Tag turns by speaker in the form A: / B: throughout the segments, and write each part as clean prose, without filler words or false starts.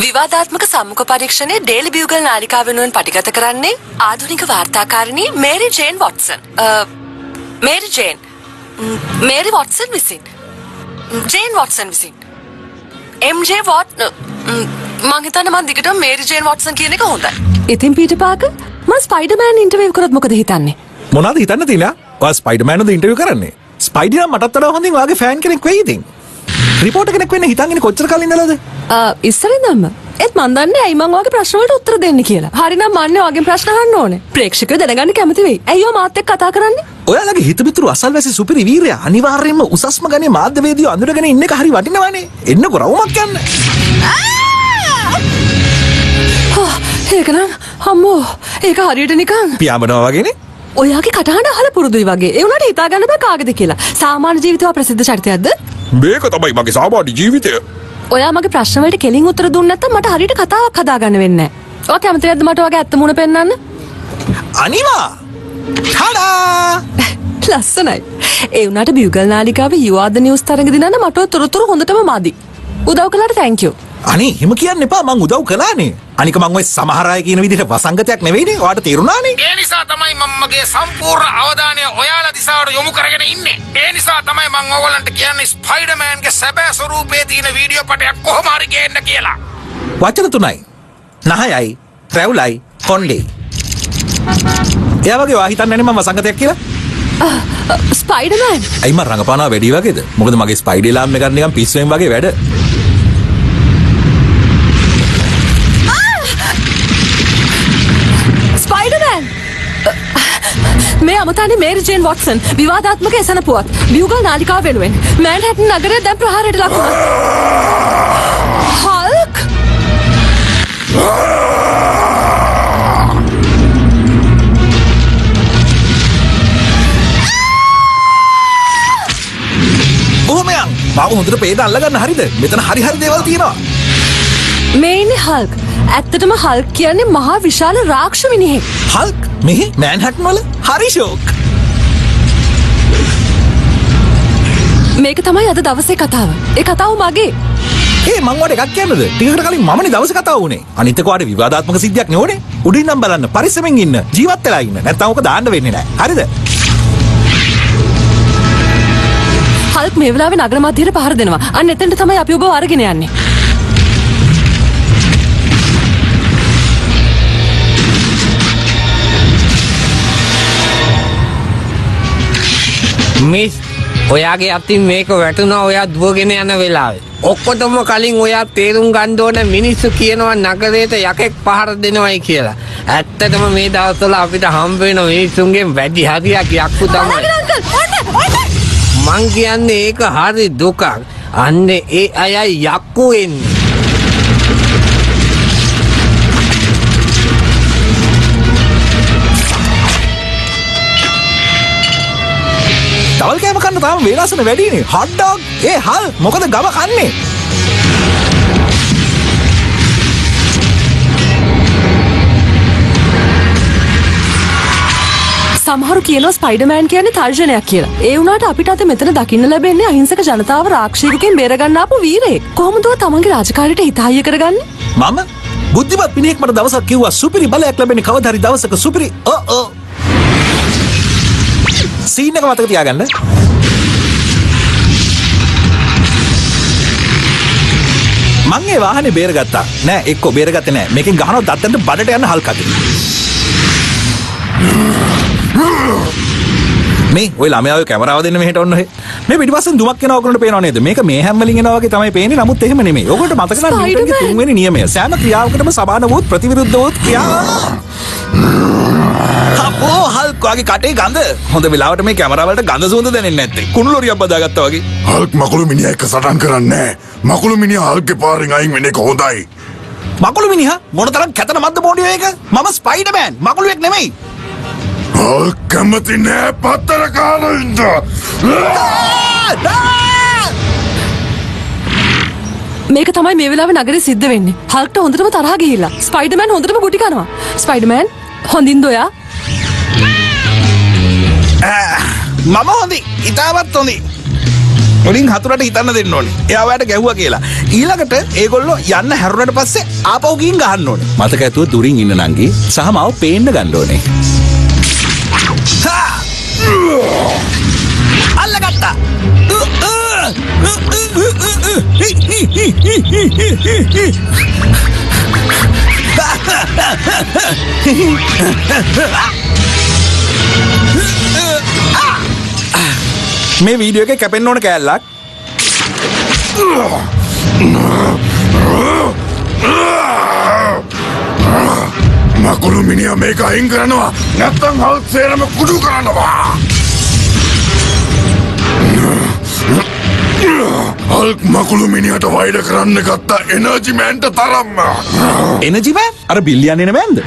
A: විවාදාත්මක සම්මුඛ පරීක්ෂණයේ ඩේලි බියුගල් නාලිකාව වෙනුවෙන් පටිගත කරන්නේ ආධුනික වාර්තාකාරිණී Mary Jane Watson. Mary Watson විසින්. ජේන් වොට්සන් විසින්. MJ වොට් මං හිතන්නේ මං දිගටම මේරි ජේන් වොට්සන් කියන එක හොඳයි. ඉතින් පීටර් පාකර් මං ස්පයිඩර්මෑන් ඉන්ටර්විව් කරොත් මොකද හිතන්නේ?
B: මොනවද හිතන්න තියෙන්නේ? ඔයා ස්පයිඩර්මෑන්ව ඉන්ටර්විව් කරන්නේ. ස්පයිඩර් නම් මටත් වඩා හොඳින් ඔයාගේ ෆෑන් කෙනෙක් වෙයි ඉතින්. රිපෝටර් කෙනෙක් වෙන්න හිතන්නේ කොච්චර කලින් ඉඳලාද?
A: ඉස්සරින්දම. ඒත් මන් දන්නේ ඇයි මං ඔයාගේ ප්‍රශ්න වලට උත්තර දෙන්නේ කියලා. හරිනම් මන්නේ ඔයාගෙන් ප්‍රශ්න අහන්න ඕනේ. ප්‍රේක්ෂකයෝ දැනගන්න කැමති වෙයි. ඇයි ඔයා මාත් එක්ක කතා කරන්නේ?
B: ඔයාලගේ හිතමිතුරු අසල්වැසි සුපිරි වීරයා අනිවාර්යයෙන්ම උසස්ම ගණේ මාධ්‍යවේදියෝ අඳුරගෙන ඉන්න එක හරි වටිනවනේ. එන්නකො රවුමක් යන්න. ඒක නම් අම්මෝ ඒක හරියට නිකන් පියාඹනවා වගේනේ.
A: ඔයාගේ කටහඬ අහලා පුරුදුයි වගේ. ඒ උනාට හිතා ගන්න බෑ කාගේද කියලා. සාමාන්‍ය ජීවිතේවා ප්‍රසිද්ධ චරිතයක්ද?
B: මේක තමයි මගේ සාමාන්‍ය ජීවිතය.
A: ඔයා මගේ ප්‍රශ්න වලට කෙලින් උත්තර දුන්නේ නැත්නම් මට හරියට කතාවක් හදාගන්න වෙන්නේ නැහැ. ඔයා කැමති නැද්ද මට ඔයාගේ ඇත්ත මුණ පෙන්නන්න?
B: අනිවා. ටඩා!
A: ලස්සනයි. ඒ උනාට බියුගල් නාලිකාවේ You Are The News තරඟ දිනන මට ඔය තොරතුරු හොඳටම මදි. උදව් කළාට thank you.
B: අනේ එහෙම කියන්න එපා මං උදව් කළානේ. අනික මං ඔය සමහර අය කියන විදිහට වසංගතයක් නෙවෙයිනේ. ඔයාට තේරුණානේ.
C: ඒ නිසා තමයි මම මගේ සම්පූර්ණ අවධානය ඔයාලා දිසාවට යොමු කරගෙන ඉන්නේ. ඒ නිසා තමයි මම ඔයගොල්ලන්ට කියන්නේ ස්පයිඩර්මෑන්ගේ සැබෑ ස්වරූපයේ තියෙන වීඩියෝ පටයක් කොහොම හරි ගේන්න කියලා.
B: වචන තුනයි. නහයයි, රැවුලයි, කොණ්ඩේ. එයා වගේ ඔයා හිතන්නේ නැහැ මම වසංගතයක් කියලා?
A: ස්පයිඩර්මෑන්.
B: ඇයි මම රංගපානවා වැඩි වගේද? මොකද මගේ ස්පයිඩර් ලාම් එක නිකන් පිස්සුවෙන් වගේ වැඩ.
A: ස්පයිඩර්මෑන්. මේ අමතානේ මේරි ජේන් වොට්සන් විවාදාත්මක එසන පුවත් බියුගල් නාලිකාව වෙනුවෙන් මැන්හටන් නගරය දැන් ප්‍රහාරයට ලක් වුණා. හල්ක්
B: බොහොමයන් මාව හොඳට පේද අල්ලගන්න හරිද? මෙතන හරි දේවල් තියෙනවා.
A: මේ ඉන්නේ හල්ක්. ඇත්තටම හල්ක් කියන්නේ මහා විශාල රාක්ෂ මිනිහෙක්.
B: හල්ක් මෙහි මෑන්හටන් වල හරි ෂෝක්.
A: මේක තමයි අද දවසේ කතාව. ඒ කතාව මගේ.
B: ඒ මං වඩ එකක් කියන්නද? ටිකකට කලින් මමනේ දවසේ කතාව වුණේ. අනිත් එක වඩ විවාදාත්මක සිද්ධියක් නෙවනේ. උඩින් නම් බලන්න පරිස්සමෙන් ඉන්න. ජීවත් වෙලා ඉන්න. නැත්නම් ඔක දාන්න වෙන්නේ නැහැ. හරිද?
A: හල්ක් මේ වෙලාවේ නගර මැදියට පහර දෙනවා. අන්න එතෙන්ට තමයි අපි ඔබව අරගෙන යන්නේ.
D: මිස් ඔයාගේ අතින් මේක වැටුණා ඔයා දුවගෙන යන වෙලාවේ. ඔක්කොටම කලින් ඔයා තේරුම් ගන්න ඕන මිනිස්සු කියනවා නගරයට යකෙක් පහර දෙනවයි කියලා. ඇත්තටම මේ දවස්වල අපිට හම්බ වෙන මිනිස්සුන්ගෙන් වැඩි හරියක් යක්කු තමයි. මං කියන්නේ ඒක හරි දුකක්. අන්න ඒ අයයි යක්කු වෙන්නේ.
B: තවල් කෑම කන්න තාම වේලාසන වැඩිනේ. Hot dog. ඒ හල් මොකද ගම කන්නේ?
A: සමහරු කියනවා ස්පයිඩර්මෑන් කියන්නේ තර්ජනයක් කියලා. ඒ වුණාට අපිට අද මෙතන දකින්න ලැබෙන්නේ අහිංසක ජනතාව රාක්ෂසයෙකුගෙන් බේරගන්න ආපු වීරයෙක්. කොහොමද ඔය තමන්ගේ රාජකාරියට හිත හයිය කරගන්නේ?
B: මම බුද්ධිමත් මිනිහෙක් මට දවසක් කිව්වා සුපිරි බලයක් ලැබෙන්නේ කවදා හරි දවසක සුපිරි සීන් එක මතක තියාගන්න. මං ඒ වාහනේ බේරගත්තා. නෑ එක්කෝ බේරගත්තේ නෑ. මේකෙන් ගහනවා දත්තෙන්ට බඩට යන හල්ක් අතේ. මේ ඔය ළමයා ඔය කැමරාව දෙන්න මෙහෙට ඔන්න ඔහෙ. මේ පිටිපස්සෙන් දුමක් එනවා ඔයගොල්ලන්ට පේනව නේද? මේක මේ හැම් වලින් එනවා වගේ තමයි පේන්නේ. නමුත් එහෙම නෙමෙයි. ඔයගොල්ලන්ට මතක නම් නිව්ටන්ගේ තුන්වෙනි නියමය. සෑම ක්‍රියාවකටම සමාන වූත් ප්‍රතිවිරුද්ධ වූත් ක්‍රියා. අපෝ හල්ක් වගේ කටේ ගඳ. හොඳ වෙලාවට මේ කැමරාව වලට ගඳ සුවඳ දැනෙන්නේ නැත්තේ. කුණු ලොරියක් බදාගත්තා වගේ.
E: හල්ක් මකුළු මිනිහා එක්ක සටන් කරන්නේ නැහැ. මකුළු මිනිහා හල්ක්ගේ පාරෙන් අයින් වෙන එක හොඳයි.
B: මකුළු මිනිහා මොනතරම් කැතන මද්ද බෝඩියෝ එක? මම ස්පයිඩර්මෑන්. මකුළුවෙක් නෙමෙයි.
E: හල්ක් කැමති නෑ පත්තර කාලා ඉන්න.
A: මේක තමයි මේ වෙලාවේ නගරේ සිද්ධ වෙන්නේ. හල්ක්ට හොඳටම තරහ ගිහිල්ලා. ස්පයිඩර්මෑන් හොඳටම ගුටි කනවා. ස්පයිඩර්මෑන් හොඳින්ද ඔයා?
B: මම හොඳයි. ඉතාමත් හොඳයි. වලින් හතුරට හිතන්න දෙන්න ඕනේ. එයා ඔයාලට ගැහුවා කියලා. ඊළඟට ඒගොල්ලෝ යන්න හැරුණාට පස්සේ ආපහු ගිහින් ගහන්න ඕනේ. මතක ඇතුව දුරින් ඉන්න නංගි සහ මාව පේන්න ගන්න ඕනේ. අල්ලගත්තා. මේ වීඩියෝ එකේ කැපෙන්න ඕන කෑල්ලක්.
E: මකුළු මිනිහා මේක අයින් කරනවා. නැත්තම් හල්ක් සේරම කුඩු කරනවා. හල්ක් මකුළු මිනිහට වෛර කරන්න ගත්ත එනර්ජි මෑන්ට තරම්ම.
B: එනර්ජි මෑන්? අර බිල්ලියන් එන මෑන්ද?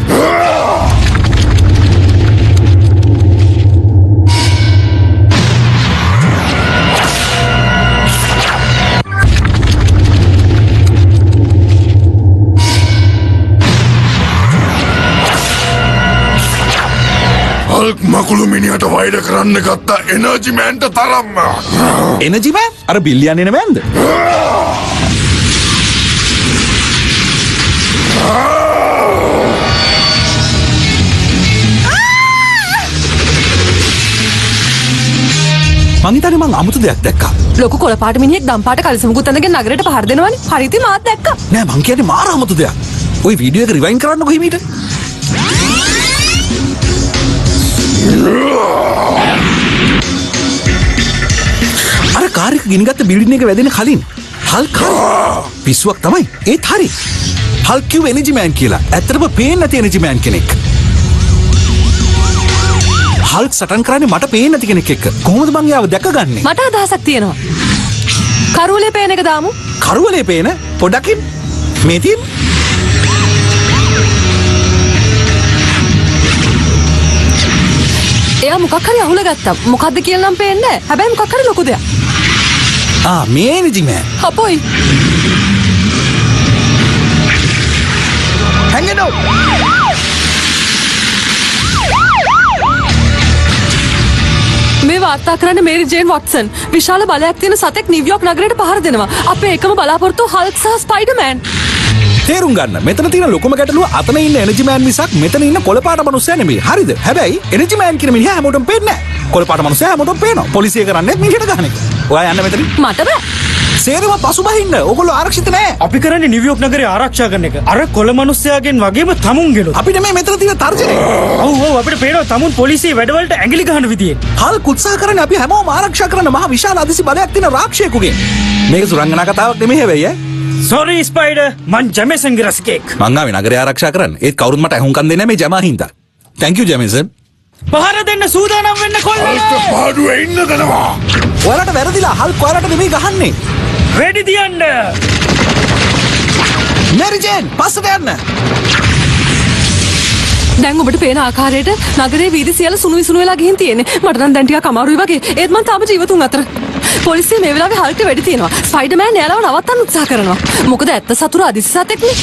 E: හල්ක් මකුළු මිනිහට වෛර කරන්න ගත්ත එනර්ජි මෑන්ට තරම්ම.
B: එනර්ජි මෑන්? අර බිල්ලියන් එන මෑන්ද? මං හිතන්නේ මං අමුතු දෙයක් දැක්කා.
A: ලොකු කොළපාට මිනිහෙක් දම්පාට කලිසමකුත් ඇඳගෙන නගරයට පහර දෙනවනේ. හරිති මාත් දැක්කා.
B: නෑ මං කියන්නේ මාර අමුතු දෙයක්. ওই වීඩියෝ එක රිවයින් කරන්නකො හිමීට. අර කාර් එක ගිනිගත්ත බිල්ඩින් එක වැදෙන කලින් හල්ක් පිස්සුවක් තමයි. ඒත් හරි. හල්ක් කිව්ව එනර්ජි මෑන් කියලා. ඇත්තටම පේන්නේ නැති එනර්ජි මෑන් කෙනෙක්. හල්ක් සටන් කරන්නේ මට පේන්නේ නැති කෙනෙක් එක්ක. කොහොමද මං යාව දැකගන්නේ?
A: මට අදහසක් තියෙනවා. කරුවලේ පේන එක දාමු.
B: කරුවලේ පේන පොඩකින් මේ තියෙන
A: එයා මොකක් හරි අහුල ගත්තා. මොකද්ද කියලා නම් පේන්නේ නැහැ. හැබැයි මොකක් හරි ලොකු දෙයක්.
B: මේ එනර්ජි මෑන්.
A: අපොයි.
B: හැංගෙනෝ.
A: මේ වාර්තා කරන්න මේරි ජේන් වොට්සන් විශාල බලයක් තියෙන සතෙක් නිව්යෝක් නගරයට පහර දෙනවා. අපේ එකම බලාපොරොත්තුව හල්ක් සහ ස්පයිඩර්මෑන්.
B: තේරුම් ගන්න. මෙතන තියෙන ලොකුම ගැටලුව අතන ඉන්න එනර්ජි මෑන් මිසක් මෙතන ඉන්න කොළපාට මිනිස්සයා නෙමෙයි. හරිද? හැබැයි එනර්ජි මෑන් කියන මිනිහා හැමෝටම පේන්නේ නැහැ. කොළපාට මිනිස්සයා හැමෝටම පේනවා. පොලිසිය කරන්නේ මිනිහට ගහන එක. ඔයා යන්න මෙතනින්.
A: මට බෑ.
B: සේරම පසුබහින්න. ඕගොල්ලෝ ආරක්ෂිත නැහැ.
F: අපි කරන්නේ නිව්යෝක් නගරය ආරක්ෂා කරන එක. අර කොළ මිනිස්සයාගෙන් වගේම තමුන්ගෙලු.
B: අපිට මේ මෙතන තියෙන තර්ජනය.
F: ඔව් අපිට පේනවා තමුන් පොලිසිය වැඩවලට ඇඟිලි ගහන විදිය.
B: හල්ක් උත්සාහ කරන්නේ අපි හැමෝම ආරක්ෂා කරන මහ විශාල අදිසි බලයක් තියෙන රාක්ෂයෙකුගෙන්. මේක සුරංගනා කතාවක් නෙමෙයි හැබැයි ඈ.
F: සෝරි ස්පයිඩර් මං ජැමේසන්ගේ රසිකෙක්.
B: මං ආවේ නගරය ආරක්ෂා කරන්න. ඒත් කවුරුත් මට අහුම්කම් දෙන්නේ නැහැ මේ ජමා හින්දා. Thank you ජැමේසන්.
F: පහර දෙන්න සූදානම් වෙන්න
E: හල්ක්
F: කොල්ලෝ.
E: පාඩුවේ ඉන්න දෙනවා.
B: ඔයාලට වැරදිලා හල්ක් ඔයාලට නෙමෙයි ගහන්නේ.
F: රෙඩි තියන්න.
B: මේරි ජේන් පස්සට යන්න.
A: දැන් ඔබට පේන ආකාරයට නගරේ වීදි සියල්ල සුණුයි සුණු වෙලා ගිහින් තියෙන්නේ. මට නම් දැන් ටිකක් අමාරුයි වගේ. ඒත් මං තාම ජීවතුන් අතර. පොලිසිය මේ වෙලාවේ හල්ට වැඩි තියෙනවා. ස්පයිඩර්මෑන් එයාලව නවත්තන්න උත්සාහ කරනවා. මොකද ඇත්ත සතුරු අදිසි සතෙක්නේ.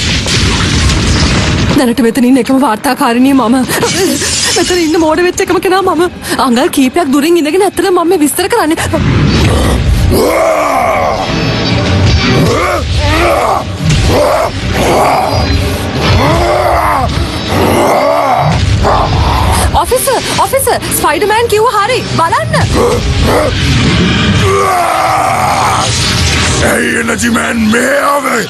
A: දැනට මෙතන ඉන්න එකම වාර්තාකාරිනිය මම. මෙතන ඉන්න මෝඩ වෙච්ච එකම කෙනා මම. අංගල් කීපයක් දුරින් ඉඳගෙන ඇත්තට මම මේ විස්තර කරන්නේ. ඔෆිසර් ස්පයිඩර්මෑන් කිව්ව හරි බලන්න.
E: Hey, energy man, මේ ආවේ.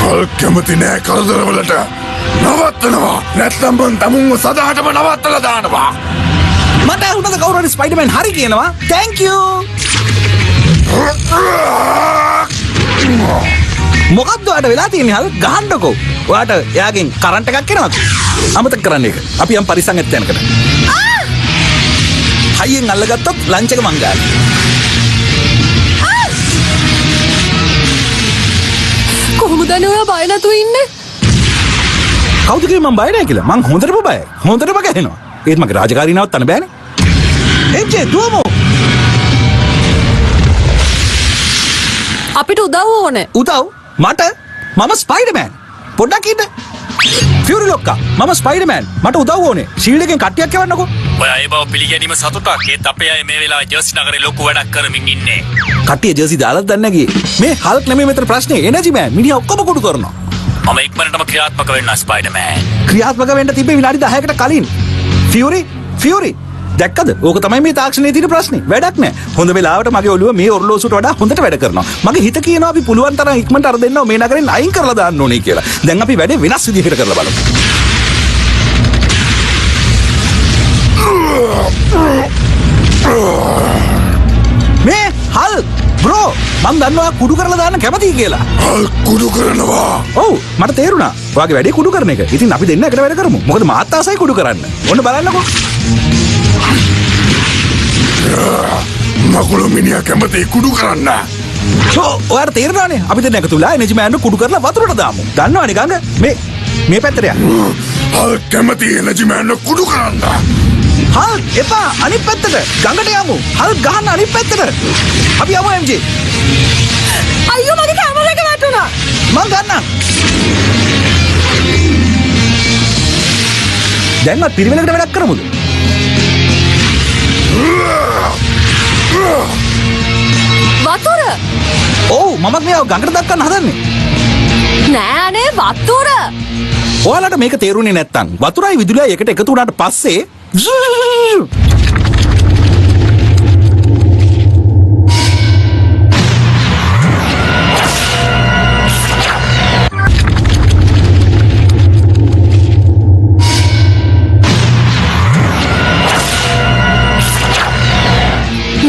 E: හල්ක් කැමති නෑ කරදරවලට. නවත්තනවා. නැත්නම් මං තමුන්ව සදාටම නවත්තලා දානවා.
B: මට ඇහුණද කවුරු හරි ස්පයිඩර්මෑන් හරි කියනවා? Thank you. මොකක්ද ඔයාලට වෙලා තියෙන්නේ හල්? ගහන්නකෝ. ඔයාට එයාගෙන් කරන්ට් එකක් එනවද? අමතක කරන්න ඒක. අපි යම් පරිස්සම් එක්ක යනකට. හයියෙන් අල්ලගත්තොත් ලන්ච් එක මං ගාලා.
A: කොහොමද ඔයා බය නැතුව ඉන්නේ?
B: කවුද කිව්වේ මං බය නැහැ කියලා? මං හොඳටම බයයි. හොඳටම ගහනවා. ඒත් මගේ රාජකාරී නවත්තන්න බෑනේ. එච්චේ දුවමු.
A: අපිට උදව් ඕනේ.
B: උදව්? මට? මම ස්පයිඩර්මෑන්. පොඩ්ඩක් ඉන්න. ෆියුරි ලොක්කා මම ස්පයිඩර්මෑන් මට උදව් ඕනේ ෂීල්ඩ් එකෙන් කට්ටියක් යවන්නකෝ
G: ඔය ඒ බව පිළිගැනීම සතුටක් ඒත් අපේ අය මේ වෙලාවේ ජර්සි නගරේ ලොකු වැඩක් කරමින් ඉන්නේ
B: කට්ටිය ජර්සි දාලා දන්නේ නැගී මේ හල්ක් නෙමෙයි මෙතන ප්‍රශ්නේ එනර්ජි මෑන් මිනිහා ඔක්කොම කුඩු කරනවා
G: මම ඉක්මනටම ක්‍රියාත්මක වෙන්න ස්පයිඩර්මෑන්
B: ක්‍රියාත්මක වෙන්න තිබ්බේ විනාඩි 10කට කලින් ෆියුරි දැක්කද? ඕක තමයි මේ තාක්ෂණයේ තියෙන ප්‍රශ්නේ. වැඩක් නැහැ. හොඳ වෙලාවට මගේ ඔළුව මේ ඔරලෝසුවට වඩා හොඳට වැඩ කරනවා. මගේ හිත කියනවා අපි පුළුවන් තරම් ඉක්මනට අර දෙන්නව මේ නගරෙන් අයින් කරලා දාන්න ඕනේ කියලා. දැන් අපි වැඩේ වෙනස් විදිහකට කරලා බලමු. මේ හල් බ්‍රෝ මම දන්නවා කුඩු කරලා දාන්න කැමතියි කියලා.
E: හල් කුඩු කරනවා.
B: ඔව් මට තේරුණා. ඔයාගේ වැඩේ කුඩු කරන එක. ඉතින් අපි දෙන්න එකට වැඩ කරමු. මොකද මාත් ආසයි කුඩු කරන්න. ඔන්න බලන්නකෝ.
E: මකුළු මිනිහා කැමති කුඩු කරන්න.
B: ඔයාට තේරෙනවනේ අපි දෙන්න එකතු වෙලා එනර්ජි මෑන්ව කුඩු කරලා වතුරට දාමු. දන්නවනේ ගඟ මේ පැත්තට යන්න.
E: හල් කැමති එනර්ජි මෑන්ව කුඩු කරන්න.
B: හල් එපා අනිත් පැත්තට ගඟට යමු. හල් ගහන්න අනිත් පැත්තට. අපි යමු MJ.
A: අයියෝ මගේ කැමරා එක වැටුණා.
B: මං ගන්නම්. දැන්වත් පිරිවෙලකට වැඩක් කරමුද?
A: වතුර
B: ඔව් මමත් මේව ගඟට දක්වන්න හදන්නේ.
A: නෑනේ වතුර
B: ඔයාලට මේක තේරුනේ නැත්තම් වතුරයි විදුලියයි එකට එකතු වුණාට පස්සේ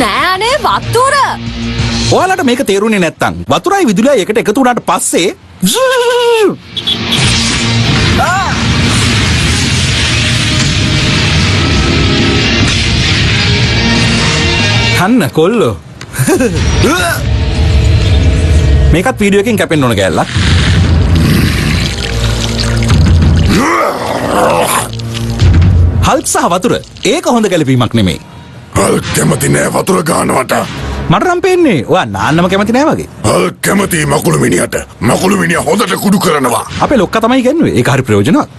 A: නෑනේ වතුර
B: ඔයාලට මේක තේරුනේ නැත්තම් වතුරයි විදුලියයි එකට එකතු වුණාට පස්සේ අන්න කොල්ලෝ මේකත් වීඩියෝ එකකින් කැපෙන්න ඕන කෑල්ලක්. හල්ක් සහ වතුර ඒක හොඳ ගැලපීමක් නෙමෙයි.
E: හල් කැමති නෑ වතුර ගන්නවට.
B: මට නම් පේන්නේ ඔයා නාන්නම කැමති නෑ වගේ.
E: හල් කැමති මකුළු මිනිහට. මකුළු මිනිහා හොඳට කුඩු කරනවා.
B: අපේ ලොක්කා තමයි කියන්නේ. ඒක හරි ප්‍රයෝජනවත්.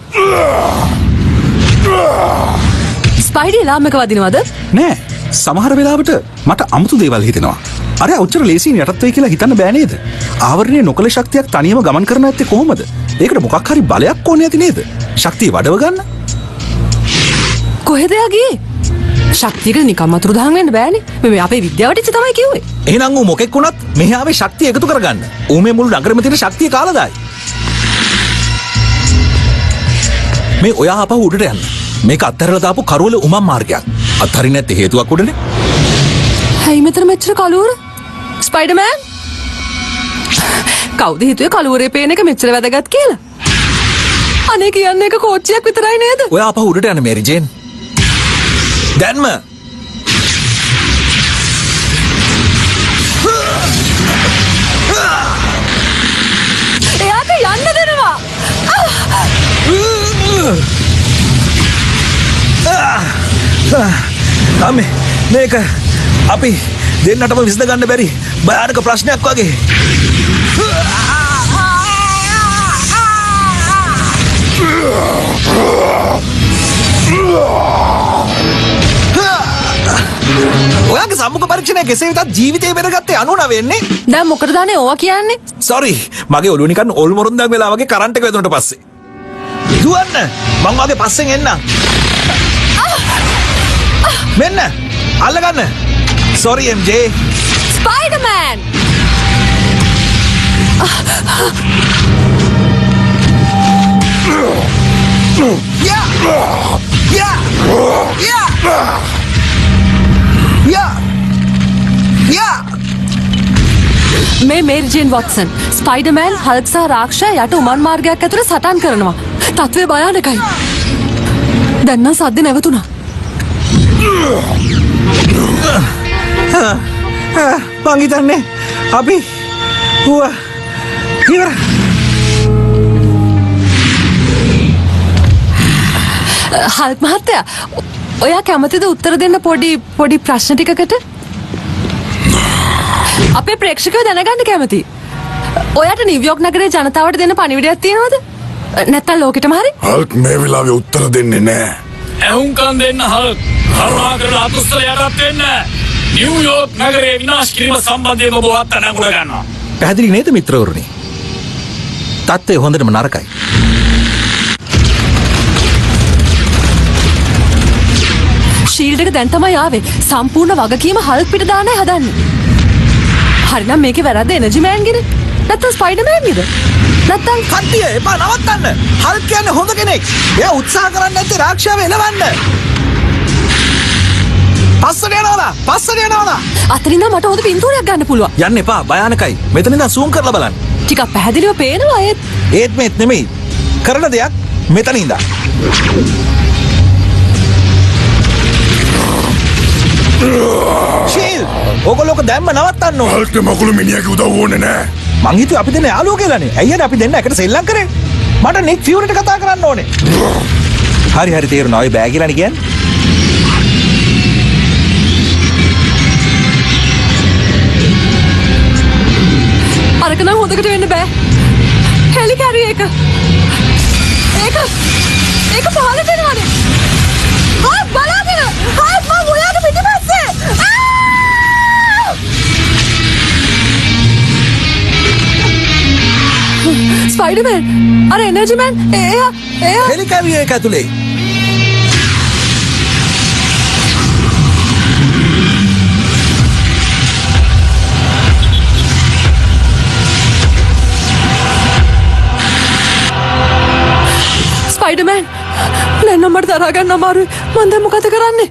A: ස්පයිඩි ලාම් එක වදිනවද?
B: නෑ. සමහර වෙලාවට මට අමුතු දේවල් හිතෙනවා. අර ඔච්චර ලේසියෙන් යටත් වෙයි කියලා හිතන්න බෑ නේද? ආවරණය නොකල ශක්තියක් තනියම ගමන් කරන ඇත්තේ කොහොමද? ඒකට මොකක් හරි බලයක් ඕනේ ඇති නේද? ශක්තිය වඩව ගන්න.
A: කොහෙද යගියේ? ශක්තියකට නිකම් අතුරු දහන් වෙන්න බෑනේ. මේ අපේ විද්‍යාවට ඉච්ච තමයි කිව්වේ.
B: එහෙනම් ඌ මොකෙක් වුණත් මෙහි ආවේ ශක්තිය එකතු කරගන්න. ඌ මේ මුළු නගරෙම තියෙන ශක්තිය කාලා දායි. මේ ඔයා ආපහු උඩට යන්න. මේක අත්හැරලා දාපු කරවල උමම් මාර්ගයක්. අත්හරින්න නැත්තේ හේතුවක් උඩනේ.
A: ඇයි මෙතන මෙච්චර කලුවර? ස්පයිඩර්මෑන්? කවුද හිතුවේ කලුවරේ පේන එක මෙච්චර වැදගත් කියලා? අනේ කියන්නේ එක කෝච්චියක් විතරයි නේද?
B: ඔයා ආපහු උඩට යන්න මේරි ජේන්. දැන්ම
A: එයාට යන්න දෙනවා.
B: අම්මේ මේක අපි දෙන්නටම විසඳ ගන්න බැරි භයානක ප්‍රශ්නයක් වගේ. ඔයාගේ සම්මුඛ පරීක්ෂණය කෙසේ වෙතත් ජීවිතේ බෙදගත්තේ 99 වෙන්නේ.
A: දැන් මොකටද අනේ ඕවා කියන්නේ?
B: සෝරි මගේ ඔළුව නිකන් ඕල් මොරොන්දක් වෙලා වගේ කරන්ට් එක වැදුනට පස්සේ. දුවන්න මං වගේ පස්සෙන් එන්නම්. මෙන්න අල්ලගන්න. Sorry MJ.
A: ස්පයිඩර්මෑන්! මේ Mary Jane Watson Spider-Man Hulk සහ රාක්ෂා යට උමන් මාර්ගයක් ඇතුලේ සටන් කරනවා. තත්ත්වය භයානකයි. දැන් නම් සද්ද නැවතුණා.
B: මං හිතන්නේ අපි ඉවර.
A: හල්ක් මහත්තයා ඔයා කැමතිද උත්තර දෙන්න පොඩි ප්‍රශ්න ටිකකට? අපේ ප්‍රේක්ෂකයෝ දැනගන්න කැමති. ඔයාට නිව්යෝක් නගරේ ජනතාවට දෙන්න පණිවිඩයක් තියෙනවද? නැත්තම් ලෝකෙටම හරි.
E: හල්ක් මේ වෙලාවේ උත්තර දෙන්නේ නැහැ.
G: ඇහුම්කන් දෙන්න හල්ක් කරුණා කරලා අතුස්සල යටත් වෙන්න. නිව්යෝර්ක් නගරයේ විනාශ කිරීම සම්බන්ධයෙන් ඔබ අත්අඩංගුවට ගන්නවා.
B: පැහැදිලි නේද මිත්‍රවරුනි? තත්ත්වය හොඳටම නරකයි.
A: ෂීල්ඩ් එක දැන් තමයි ආවේ. සම්පූර්ණ වගකීම හල්ක් පිට දාන්නයි හදන්නේ. හරිනම් මේකේ වැරද්ද එනර්ජි මෑන්ගේද? නැත්නම් ස්පයිඩර්මෑන්ගේද? නැත්නම්
B: කට්ටිය එපා නවත්තන්න. හල්ක් කියන්නේ හොඳ කෙනෙක්. එයා උත්සාහ කරන්නේ නැත්තේ රාක්ෂාව එලවන්න. පස්සට යනවා.
A: අතරින්ද මට හොඳ පින්තූරයක් ගන්න පුළුවන්.
B: යන්න එපා භයානකයි. මෙතන ඉඳන් සූම් කරලා බලන්න.
A: ටිකක් පැහැදිලිව පේනවා
B: ඒත් මේත් නෙමෙයි. කරන දෙයක් මෙතන ඉඳන්. ශීල් ඕගොල්ලෝක දැම්ම නවත්තන්න ඕන.
E: හල්ක්ට මකුළු මිනිහාගේ උදව් ඕනේ නැහැ.
B: මං හිතුවේ අපි දෙන්න යාළුවෝ කියලානේ. ඇයිද අපි දෙන්න එකට සෙල්ලම් කරේ? මට නික් ෆියුරිට කතා කරන්න ඕනේ. හරි තේරුණා. ඔය බෑ කියලානේ කියන්නේ.
A: අරක නම් හොඳකට වෙන්න බෑ. හෙලිකාරිය එක පහළට එනවානේ. බලාගෙන මම ඔයාගේ පිටිපස්සේ. ස්පයිඩර්මෑන් අර එනර්ජි මෑන් එයා
B: හෙලිකාරිය එක ඇතුලේ.
A: ස්පයිඩර්මෑන් දැන් මට දරා ගන්න අමාරුයි. මම දැන් මොකද කරන්නේ?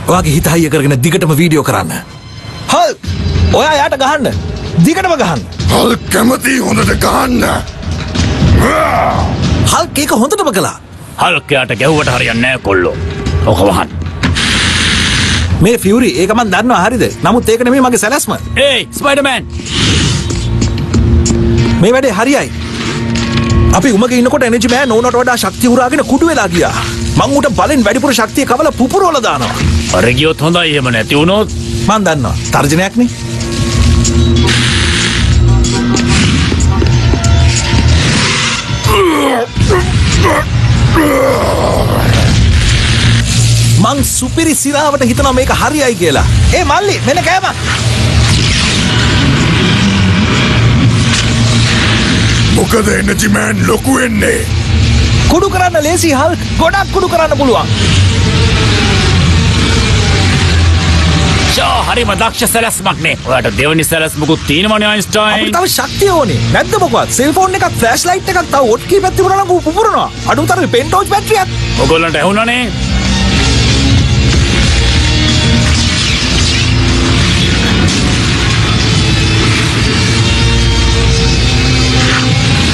B: ඔයාගේ හිත හයිය කරගෙන දිගටම වීඩියෝ කරන්න. හල්ක් ඔයා යාට ගහන්න. දිගටම ගහන්න.
E: හල්ක් කැමති හොඳට ගහන්න.
B: හල්ක් ඒක හොඳටම කළා.
G: හල්ක් යාට ගැහුවට හරියන්නේ නැහැ කොල්ලෝ. ඔක වහන්න.
B: මේ ෆියුරි ඒක මන් දන්නවා හරිද? නමුත් ඒක නෙමෙයි මගේ සැලැස්ම.
G: ඒයි ස්පයිඩර්මෑන්.
B: මේ වැඩේ හරියයි. අපි උමගේ ඉන්නකොට එනර්ජි මෑන් ඕනට වඩා ශක්තිය උරාගෙන කුඩු වෙලා ගියා. මං උට බලෙන් වැඩිපුර ශක්තිය කවලා පුපුරවලා දානවා.
G: අර ගියොත් හොඳයි. එහෙම නැති වුණොත්
B: මන් දන්නවා. තර්ජනයක්නේ. මං සුපිරි සිරාවට හිතනවා මේක හරියයි කියලා. ඒ මල්ලි මෙන්න කෑම.
E: මොකද එනර්ජි මෑන් ලොකු වෙන්නේ.
B: කුඩු කරන්න ලේසි හල්ක්. ගොඩක් කුඩු කරන්න පුළුවන්.
G: හරිම දක්ෂ සැලැස්මක් නේ. ඔයාට දෙවනි සැලැස්මකුත් තියෙනවනේ අයින්ස්ටයින්.
B: අපිට තව ශක්තිය ඕනේ. නැද්ද මොකවත්? සෙල්ෆෝන් එකක්, ෆ්ලෑෂ් ලයිට් එකක්, තව හොට් කී පැත්තේ පුරනවා නම් පුපුරනවා. අඩුම තරමේ පෙන් ටෝච් බැටරියක්.
G: ඔයගොල්ලන්ට ඇහුණානේ.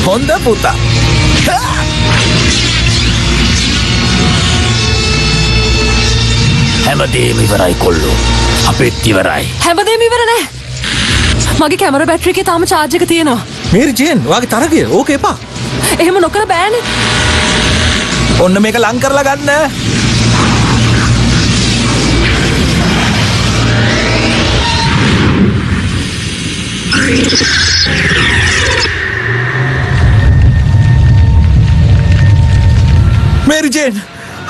B: හොඳ පුතා.
G: හැමදේම ඉවරයි කොල්ලෝ. අපෙත් ඉවරයි.
A: හැමදේම ඉවර නෑ. මගේ කැමරා බැටරි එකේ තාම charge එක තියෙනවා.
B: මේරි ජේන් ඔයාගේ තරගය ඕක එපා.
A: එහෙම නොකර බෑනේ.
B: ඔන්න මේක ලං කරලා ගන්න. මේරි ජේන්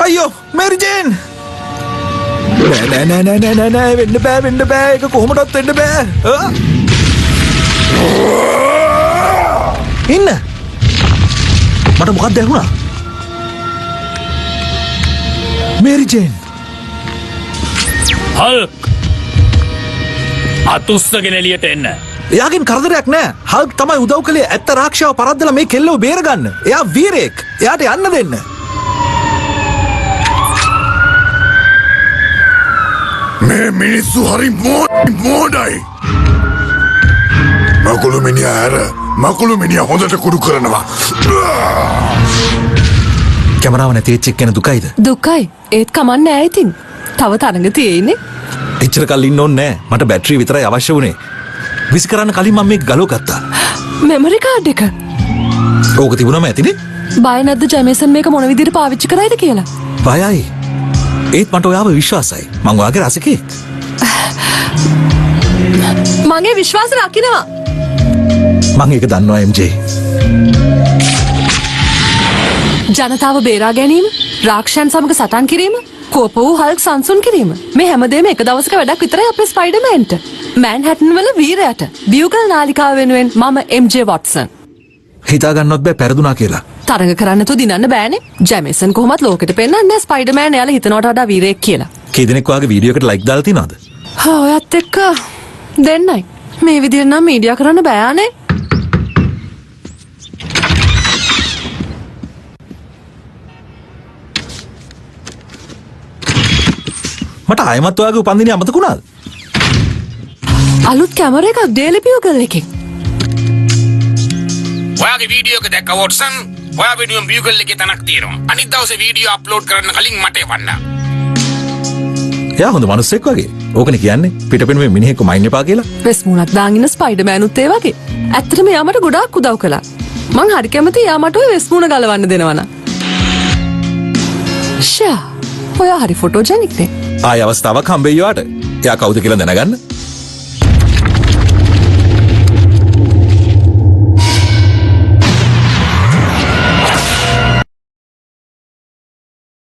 B: අයියෝ මේරි ජේන් නෑ වෙන්න බෑ ඒක කොහොමදවත් වෙන්න බෑ ඉන්න මට මොකක්ද ඇහුණා මේරි ජේන්
G: හල්ක් අතුස්සගෙන එළියට එන්න.
B: එයාගෙන් කරදරයක් නෑ. හල්ක් තමයි උදව් කළේ ඇත්ත රාක්ෂාව පරද්දලා මේ කෙල්ලව බේරගන්න. එයා වීරයෙක්. එයාට යන්න දෙන්න.
E: මේ මිනිස්සු හරි මෝඩයි. මකුළු මිනිහා හොඳට කුඩු කරනවා.
B: කැමරාව නැති වෙච්ච එක්කෙන දුකයිද?
A: දුකයි. ඒත් කමන්නේ නැහැ ඉතින්. තව තරඟ තියෙන්නේ.
B: එච්චර කල් ඉන්න ඕනේ නෑ. මට බැටරිය විතරයි අවශ්‍ය වුණේ. විසි කරන්න කලින් මම මේක ගලව ගත්තා.
A: මෙමරි කාඩ් එක.
B: ඕක තිබුණම ඇතිනේ.
A: බය නැද්ද ජැමේසන් මේක මොන විදිහට පාවිච්චි කරයිද කියලා?
B: බයයි. ඒත් මට ඔයාව විශ්වාසයි. මං ඔයාගේ රසිකයෙක්.
A: මගේ විශ්වාස රකින්නවා.
B: මං ඒක දන්නවා MJ.
A: ජනතාව බේරා ගැනීම, රාක්ෂයන් සමග සටන් කිරීම, කෝප වූ හල්ක් සංසුන් කිරීම. මේ හැමදේම එක දවසක වැඩක් විතරයි අපේ ස්පයිඩර්මෑන්ට. මෑන්හැටන් වල වීරයට බියුගල් නාලිකාව වෙනුවෙන් මම MJ වොට්සන්.
B: හිතා ගන්නවත් බෑ පෙරදුනා කියලා.
A: තරඟ කරන්න තු දිනන්න බෑනේ. ජැමේසන් කොහොමත් ලෝකෙට පෙන්නන්නේ ස්පයිඩර්මෑන් එයාලා හිතනවට වඩා වීරයෙක් කියලා.
B: කී දෙනෙක් වාගේ වීඩියෝ එකට ලයික් දාලා තියනවද?
A: ඔයත් එක්ක දෙන්නයි. මේ විදිහට නම් මීඩියා කරන්න බෑනේ.
B: මට ආයමත් ඔයාගේ උපන්දිනේ අමතක වුණාද?
A: අලුත් කැමරා එකක් ඩේලි බියුගල් එකෙන්.
C: ඔයාගේ වීඩියෝ එක දැක්ක වොට්සන් ඔයා වීඩියෝ බියුගල් එකේ තනක් තියෙනවා. අනිත් දවසේ වීඩියෝ අප්ලෝඩ් කරන්න කලින් මට එවන්න.
B: එයා හොඳ මිනිස්සෙක් වගේ. ඕකනේ කියන්නේ පිටපෙන මේ මිනිහෙක්ව මයින් එපා කියලා.
A: වෙස් මුණක් දාගෙන ස්පයිඩර්මෑන් උත් ඒ වගේ. ඇත්තටම එයා මට ගොඩාක් උදව් කළා. මං හරි කැමතියි එයා මට ඔය වෙස් මුණ ගලවන්න දෙනවනම්. ෂා ඔයා හරි ෆොටෝජෙනික් නේ.
B: ආය අවස්ථාවක් හම්බෙයි යාට. එයා කවුද කියලා දැනගන්න.